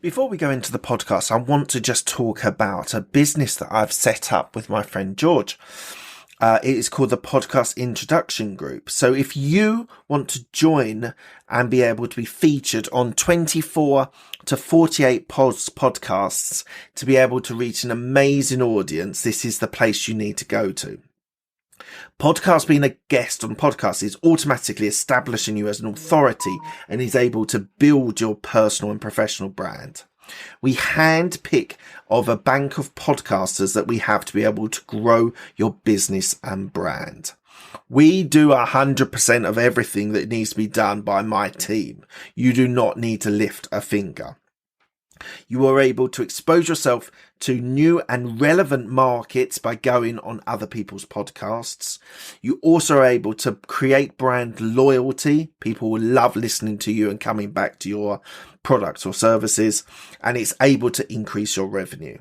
Before we go into the podcast, I want to just talk about a business that I've set up with my friend George. It is called the Podcast Introduction Group. So if you want to join and be able to be featured on 24 to 48 podcasts to be able to reach an amazing audience, this is the place you need to go to. Podcast, being a guest on podcasts, is automatically establishing you as an authority and is able to build your personal and professional brand. We handpick of a bank of podcasters that we have to be able to grow your business and brand. We do 100% of everything that needs to be done by my team. You do not need to lift a finger. You are able to expose yourself to new and relevant markets by going on other people's podcasts. You also are able to create brand loyalty. People will love listening to you and coming back to your products or services, and it's able to increase your revenue.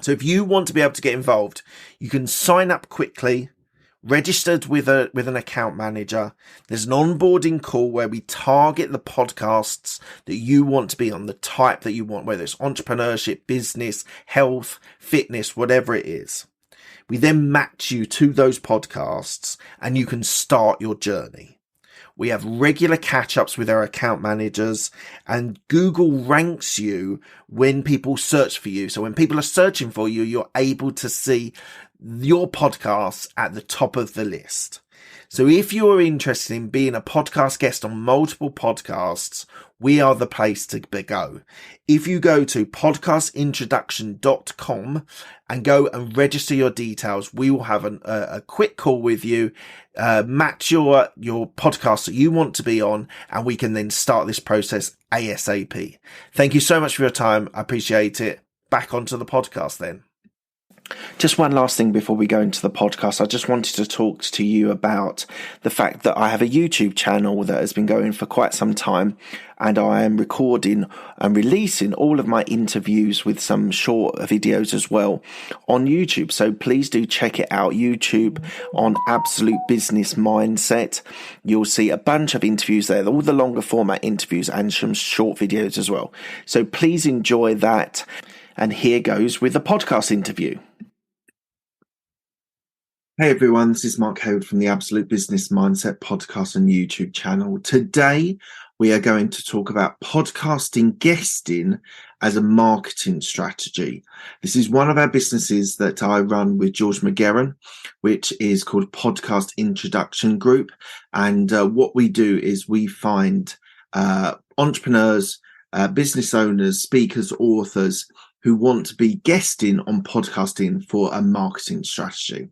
So if you want to be able to get involved, you can sign up quickly, registered with an account manager. There's an onboarding call where we target the podcasts that you want to be on, the type that you want, whether it's entrepreneurship, business, health, fitness, whatever it is. We then match you to those podcasts and you can start your journey. We have regular catch-ups with our account managers, and Google ranks you when people search for you. So when people are searching for you, you're able to see your podcasts at the top of the list. So if you are interested in being a podcast guest on multiple podcasts, we are the place to go. If you go to podcastintroduction.com and go and register your details, we will have a quick call with you, match your podcast that you want to be on, and we can then start this process ASAP. Thank you so much for your time. I appreciate it. Back onto the podcast then. Just one last thing before we go into the podcast. I just wanted to talk to you about the fact that I have a YouTube channel that has been going for quite some time, and I am recording and releasing all of my interviews with some short videos as well on YouTube. So please do check it out. YouTube on Absolute Business Mindset. You'll see a bunch of interviews there, all the longer format interviews and some short videos as well. So please enjoy that. And here goes with the podcast interview. Hey everyone, this is Mark Hayward from the Absolute Business Mindset podcast and YouTube channel. Today, we are going to talk about podcasting guesting as a marketing strategy. This is one of our businesses that I run with George McGarren, which is called Podcast Introduction Group. And what we do is we find entrepreneurs, business owners, speakers, authors who want to be guesting on podcasting for a marketing strategy.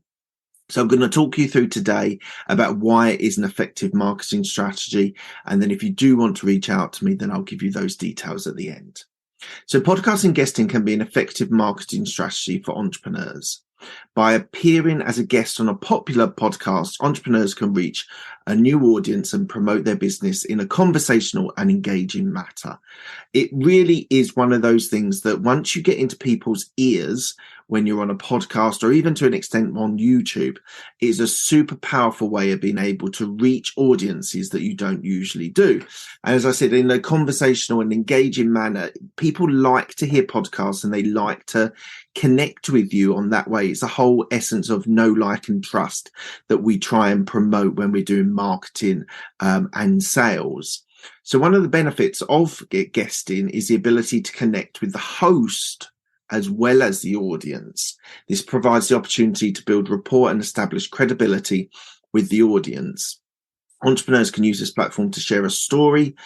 So I'm going to talk you through today about why it is an effective marketing strategy. And then if you do want to reach out to me, then I'll give you those details at the end. So podcasting guesting can be an effective marketing strategy for entrepreneurs. By appearing as a guest on a popular podcast, entrepreneurs can reach a new audience and promote their business in a conversational and engaging manner. It really is one of those things that once you get into people's ears when you're on a podcast or even to an extent on YouTube, is a super powerful way of being able to reach audiences that you don't usually do. And as I said, in a conversational and engaging manner, people like to hear podcasts and they like to connect with you on that way. It's the whole essence of know, like, and trust that we try and promote when we're doing marketing and sales. So one of the benefits of guesting is the ability to connect with the host as well as the audience. This provides the opportunity to build rapport and establish credibility with the audience. Entrepreneurs can use this platform to share a story,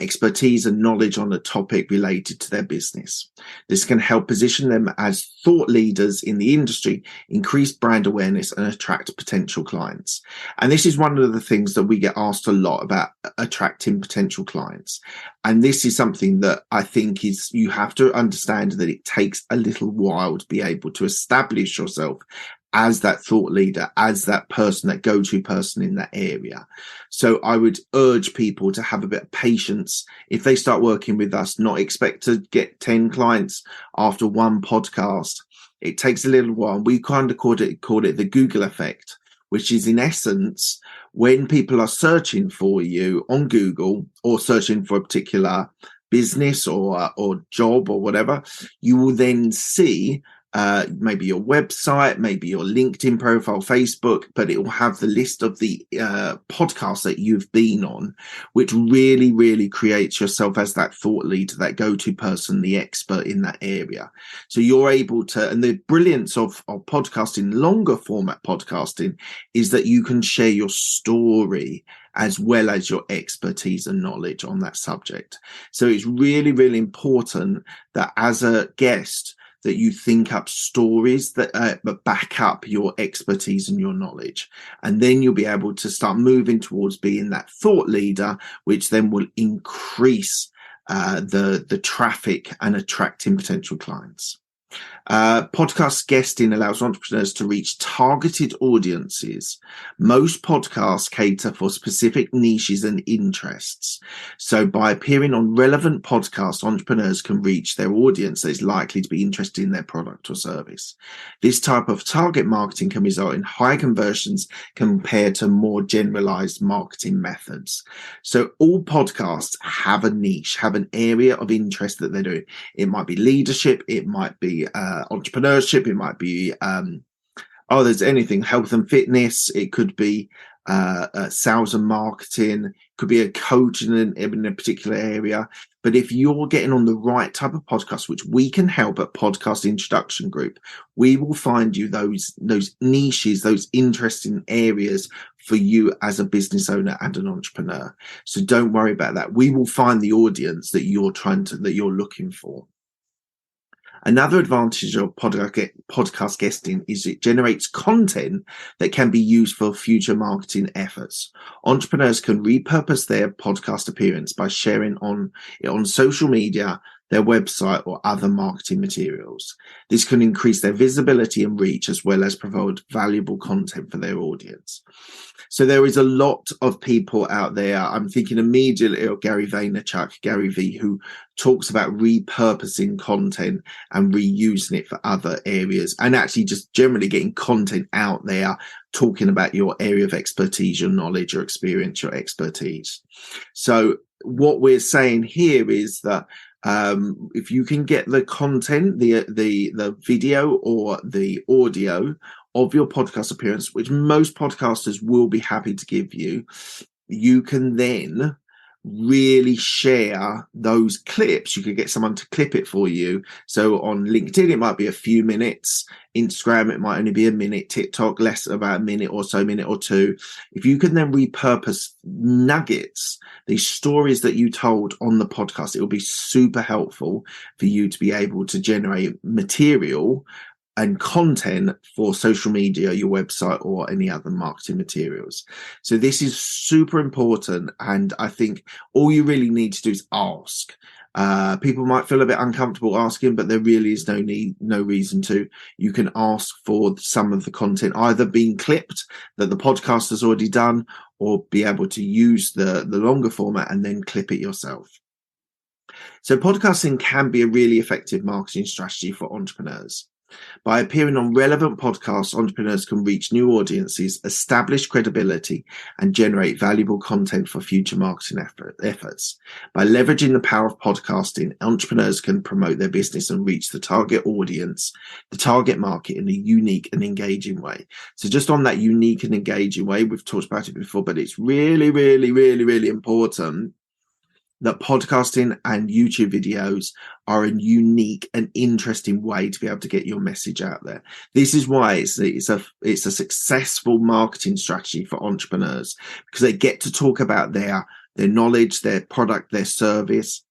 expertise and knowledge on a topic related to their business. This can help position them as thought leaders in the industry, increase brand awareness and attract potential clients. And this is one of the things that we get asked a lot about, attracting potential clients. And this is something that I think is, you have to understand that it takes a little while to be able to establish yourself as that thought leader, as that person, that go-to person in that area. So I would urge people to have a bit of patience. If they start working with us, not expect to get 10 clients after one podcast. It takes a little while. We kind of called it the Google effect, which is in essence, when people are searching for you on Google or searching for a particular business or job or whatever, you will then see maybe your website, maybe your LinkedIn profile, Facebook, but it will have the list of the podcasts that you've been on, which really, really creates yourself as that thought leader, that go-to person, the expert in that area. So you're able to, and the brilliance of podcasting, longer format podcasting, is that you can share your story as well as your expertise and knowledge on that subject. So it's really, really important that as a guest, that you think up stories that back up your expertise and your knowledge. And then you'll be able to start moving towards being that thought leader, which then will increase the traffic and attracting potential clients. Podcast guesting allows entrepreneurs to reach targeted audiences. Most podcasts cater for specific niches and interests. So by appearing on relevant podcasts, entrepreneurs can reach their audience that is likely to be interested in their product or service. This type of target marketing can result in high conversions compared to more generalized marketing methods. So all podcasts have a niche, have an area of interest that they're doing. It might be leadership, it might be entrepreneurship, it might be there's anything, health and fitness, it could be sales and marketing, could be a coach in a particular area. But if you're getting on the right type of podcast, which we can help at Podcast Introduction Group, we will find you those niches, those interesting areas for you as a business owner and an entrepreneur. So don't worry about that. We will find the audience that you're looking for. Another advantage of podcast guesting is it generates content that can be used for future marketing efforts. Entrepreneurs can repurpose their podcast appearance by sharing on social media, their website, or other marketing materials. This can increase their visibility and reach, as well as provide valuable content for their audience. So there is a lot of people out there. I'm thinking immediately of Gary Vaynerchuk, Gary V, who talks about repurposing content and reusing it for other areas, and actually just generally getting content out there, talking about your area of expertise, your knowledge, your experience, your expertise. So what we're saying here is that if you can get the content, the video or the audio of your podcast appearance, which most podcasters will be happy to give you, you can then really share those clips. You could get someone to clip it for you. So on LinkedIn, it might be a few minutes. Instagram, it might only be a minute. TikTok, less, about a minute or so, minute or two. If you can then repurpose nuggets, these stories that you told on the podcast, it will be super helpful for you to be able to generate material and content for social media, your website, or any other marketing materials. So this is super important. And I think all you really need to do is ask. People might feel a bit uncomfortable asking, but there really is no reason to. You can ask for some of the content either being clipped that the podcast has already done, or be able to use the longer format and then clip it yourself. So podcasting can be a really effective marketing strategy for entrepreneurs. By appearing on relevant podcasts, entrepreneurs can reach new audiences, establish credibility, and generate valuable content for future marketing efforts. By leveraging the power of podcasting, entrepreneurs can promote their business and reach the target audience, the target market, in a unique and engaging way. So just on that unique and engaging way, we've talked about it before, but it's really, really, really, really important that podcasting and YouTube videos are a unique and interesting way to be able to get your message out there. This is why it's a successful marketing strategy for entrepreneurs, because they get to talk about their knowledge, their product, their service.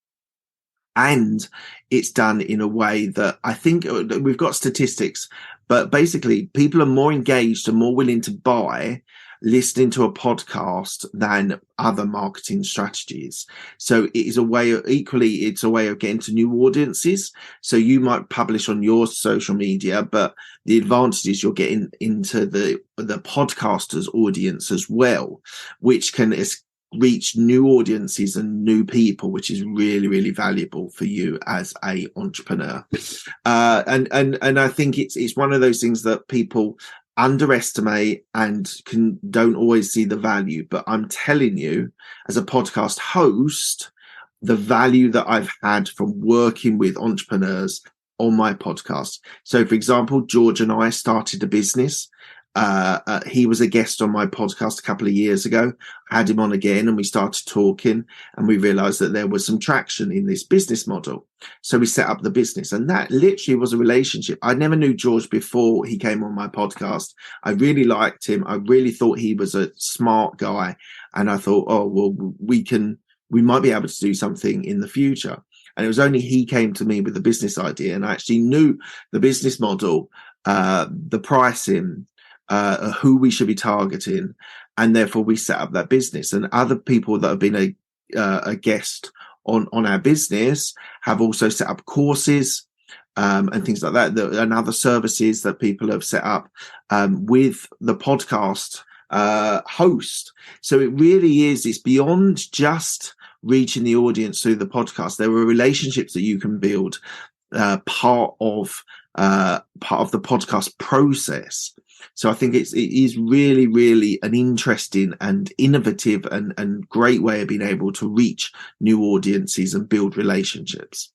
And it's done in a way that, I think we've got statistics, but basically people are more engaged and more willing to buy listening to a podcast than other marketing strategies. So it is a way of, it's a way of getting to new audiences. So you might publish on your social media, but the advantage is you're getting into the podcaster's audience as well, which can reach new audiences and new people, which is really, really valuable for you as a entrepreneur. And I think it's one of those things that people underestimate and don't always see the value. But I'm telling you, as a podcast host, the value that I've had from working with entrepreneurs on my podcast. So, for example, George and I started a business. He was a guest on my podcast a couple of years ago. I had him on again and we started talking, and we realized that there was some traction in this business model. So we set up the business, and that literally was a relationship. I never knew George before he came on my podcast. I really liked him. I really thought he was a smart guy. And I thought, oh, well, we might be able to do something in the future. And it was only he came to me with the business idea, and I actually knew the business model, the pricing, who we should be targeting, and therefore we set up that business. And other people that have been a guest on our business have also set up courses and things like that, and other services that people have set up with the podcast host. So it really is, it's beyond just reaching the audience through the podcast. There are relationships that you can build part of the podcast process. So I think it is really, really an interesting and innovative and great way of being able to reach new audiences and build relationships.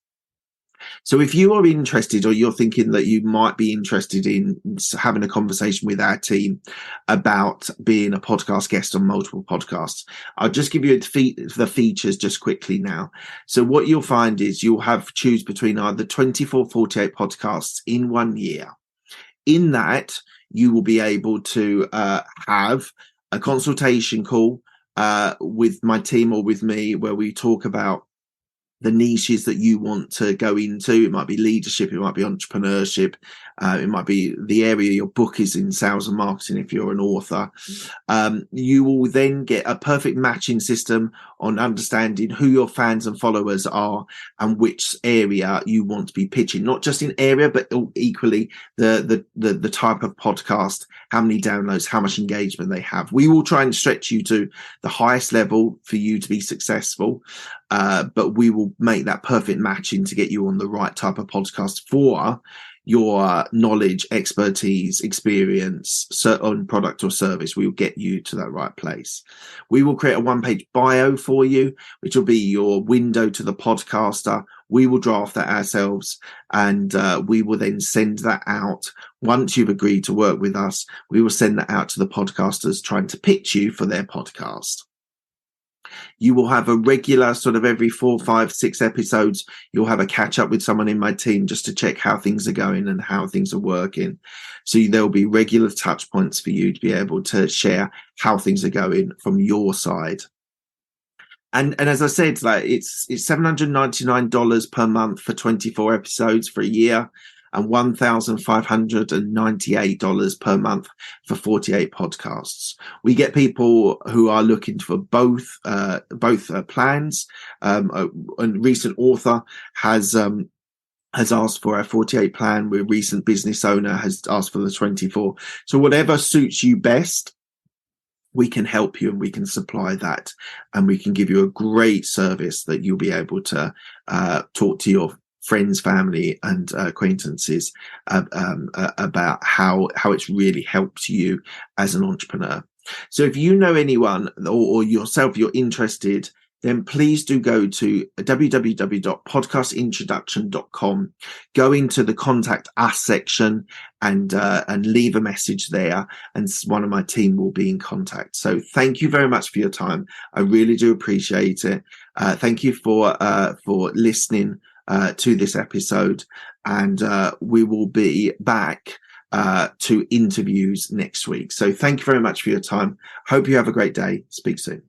So if you are interested, or you're thinking that you might be interested in having a conversation with our team about being a podcast guest on multiple podcasts, I'll just give you the features just quickly now. So what you'll find is you'll have choose between either 24, 48 podcasts in 1 year. In that, you will be able to have a consultation call with my team or with me, where we talk about the niches that you want to go into. It might be leadership, it might be entrepreneurship, it might be the area your book is in, sales and marketing if you're an author. You will then get a perfect matching system on understanding who your fans and followers are and which area you want to be pitching, not just in area, but equally the type of podcast, how many downloads, how much engagement they have. We will try and stretch you to the highest level for you to be successful, but we will make that perfect matching to get you on the right type of podcast for your knowledge, expertise, experience, certain product or service. We will get you to that right place. We will create a one-page bio for you, which will be your window to the podcaster. We will draft that ourselves, and we will then send that out. Once you've agreed to work with us, we will send that out to the podcasters trying to pitch you for their podcast. You will have a regular sort of every 4, 5, 6 episodes, you'll have a catch up with someone in my team just to check how things are going and how things are working. So there'll be regular touch points for you to be able to share how things are going from your side. And as I said, like it's $799 per month for 24 episodes for a year, and $1,598 per month for 48 podcasts. We get people who are looking for both plans. A recent author has asked for a 48 plan. A recent business owner has asked for the 24. So whatever suits you best, we can help you and we can supply that, and we can give you a great service that you'll be able to talk to your friends, family, and acquaintances about how it's really helped you as an entrepreneur. So if you know anyone or yourself, you're interested, then please do go to www.podcastintroduction.com, go into the contact us section and leave a message there, and one of my team will be in contact. So thank you very much for your time. I really do appreciate it. Thank you for listening to this episode, and we will be back to interviews next week. So thank you very much for your time. Hope you have a great day. Speak soon.